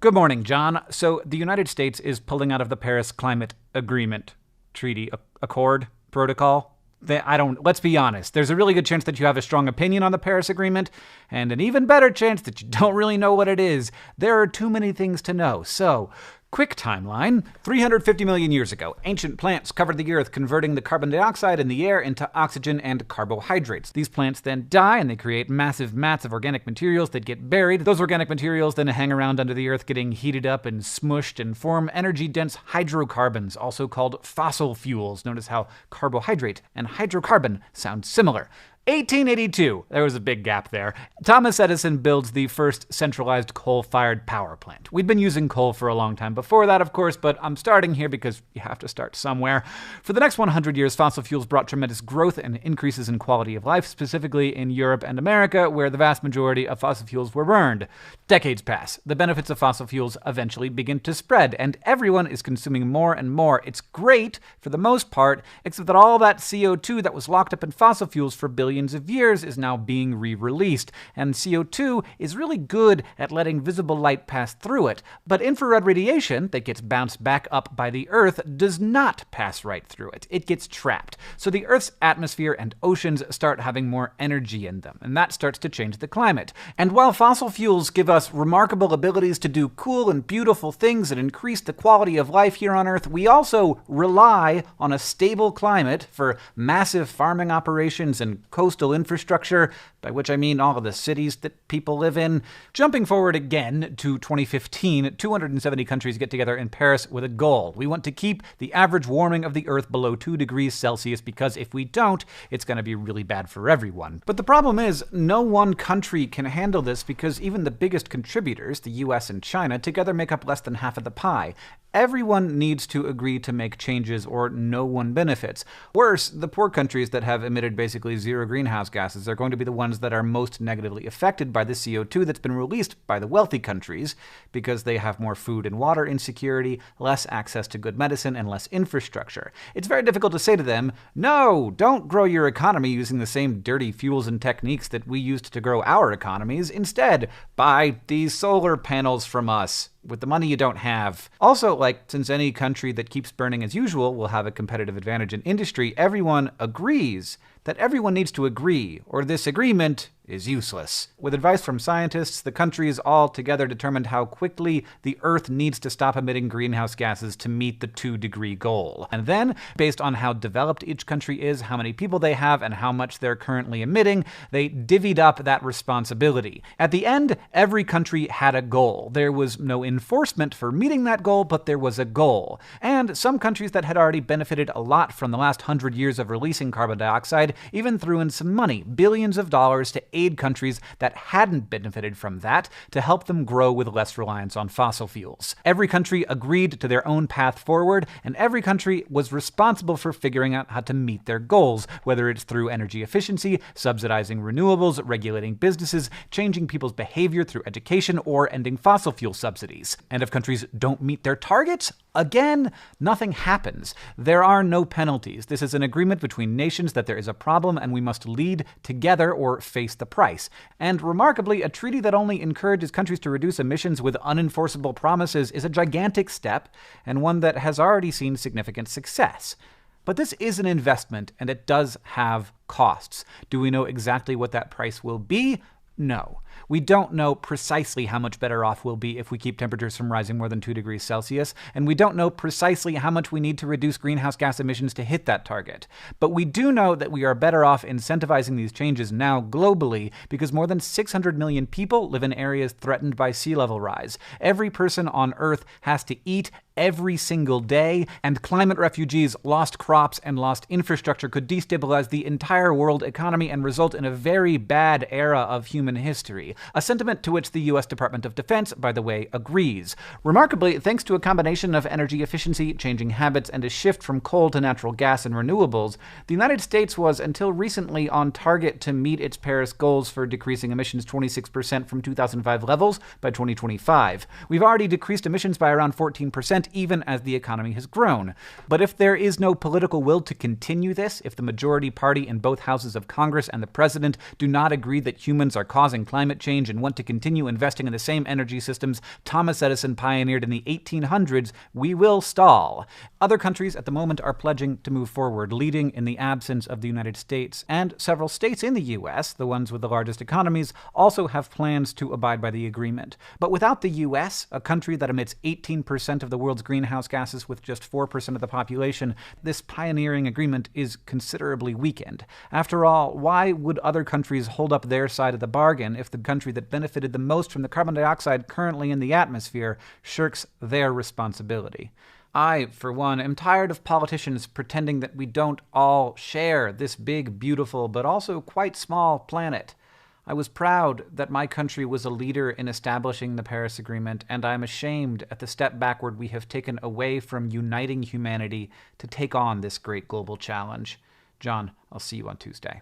Good morning, John. So the United States is pulling out of the Paris Climate Agreement, Treaty, Accord, Protocol. Let's be honest, there's a really good chance that you have a strong opinion on the Paris Agreement, and an even better chance that you don't really know what it is. There are too many things to know. So, quick timeline. 350 million years ago, ancient plants covered the Earth, converting the carbon dioxide in the air into oxygen and carbohydrates. These plants then die, and they create massive mats of organic materials that get buried. Those organic materials then hang around under the Earth, getting heated up and smushed and form energy-dense hydrocarbons, also called fossil fuels. Notice how carbohydrate and hydrocarbon sound similar. 1882, there was a big gap there. Thomas Edison builds the first centralized coal-fired power plant. We'd been using coal for a long time before that, of course, but I'm starting here because you have to start somewhere. For the next 100 years, fossil fuels brought tremendous growth and increases in quality of life, specifically in Europe and America, where the vast majority of fossil fuels were burned. Decades pass. The benefits of fossil fuels eventually begin to spread, and everyone is consuming more and more. It's great, for the most part, except that all that CO2 that was locked up in fossil fuels for billions of years is now being re-released, and CO2 is really good at letting visible light pass through it, but infrared radiation that gets bounced back up by the Earth does not pass right through it. It gets trapped. So the Earth's atmosphere and oceans start having more energy in them, and that starts to change the climate. And while fossil fuels give us remarkable abilities to do cool and beautiful things and increase the quality of life here on Earth, we also rely on a stable climate for massive farming operations and coastal infrastructure, by which I mean all of the cities that people live in. Jumping forward again to 2015, 270 countries get together in Paris with a goal. We want to keep the average warming of the Earth below 2 degrees Celsius because if we don't, it's going to be really bad for everyone. But the problem is, no one country can handle this because even the biggest contributors, the US and China, together make up less than half of the pie. Everyone needs to agree to make changes or no one benefits. Worse, the poor countries that have emitted basically zero greenhouse gases are going to be the ones that are most negatively affected by the CO2 that's been released by the wealthy countries because they have more food and water insecurity, less access to good medicine, and less infrastructure. It's very difficult to say to them, no, don't grow your economy using the same dirty fuels and techniques that we used to grow our economies. Instead, buy these solar panels from us with the money you don't have. Also, since any country that keeps burning as usual will have a competitive advantage in industry, everyone agrees that everyone needs to agree, or this agreement is useless. With advice from scientists, the countries all together determined how quickly the Earth needs to stop emitting greenhouse gases to meet the 2-degree goal. And then, based on how developed each country is, how many people they have, and how much they're currently emitting, they divvied up that responsibility. At the end, every country had a goal. There was no enforcement for meeting that goal, but there was a goal. And some countries that had already benefited a lot from the last 100 years of releasing carbon dioxide even threw in some money, billions of dollars, to aid countries that hadn't benefited from that to help them grow with less reliance on fossil fuels. Every country agreed to their own path forward, and every country was responsible for figuring out how to meet their goals, whether it's through energy efficiency, subsidizing renewables, regulating businesses, changing people's behavior through education, or ending fossil fuel subsidies. And if countries don't meet their targets, again, nothing happens. There are no penalties. This is an agreement between nations that there is a problem and we must lead together or face the price. And remarkably, a treaty that only encourages countries to reduce emissions with unenforceable promises is a gigantic step, and one that has already seen significant success. But this is an investment, and it does have costs. Do we know exactly what that price will be? No. We don't know precisely how much better off we'll be if we keep temperatures from rising more than 2 degrees Celsius, and we don't know precisely how much we need to reduce greenhouse gas emissions to hit that target. But we do know that we are better off incentivizing these changes now globally because more than 600 million people live in areas threatened by sea level rise. Every person on Earth has to eat every single day, and climate refugees, lost crops, and lost infrastructure could destabilize the entire world economy and result in a very bad era of human history, a sentiment to which the US Department of Defense, by the way, agrees. Remarkably, thanks to a combination of energy efficiency, changing habits, and a shift from coal to natural gas and renewables, the United States was, until recently, on target to meet its Paris goals for decreasing emissions 26% from 2005 levels by 2025. We've already decreased emissions by around 14%, 2% even as the economy has grown. But if there is no political will to continue this, if the majority party in both houses of Congress and the president do not agree that humans are causing climate change and want to continue investing in the same energy systems Thomas Edison pioneered in the 1800s, we will stall. Other countries at the moment are pledging to move forward, leading in the absence of the United States. And several states in the U.S., the ones with the largest economies, also have plans to abide by the agreement. But without the U.S., a country that emits 18% of the world's greenhouse gases with just 4% of the population, this pioneering agreement is considerably weakened. After all, why would other countries hold up their side of the bargain if the country that benefited the most from the carbon dioxide currently in the atmosphere shirks their responsibility? I, for one, am tired of politicians pretending that we don't all share this big, beautiful, but also quite small planet. I was proud that my country was a leader in establishing the Paris Agreement, and I am ashamed at the step backward we have taken away from uniting humanity to take on this great global challenge. John, I'll see you on Tuesday.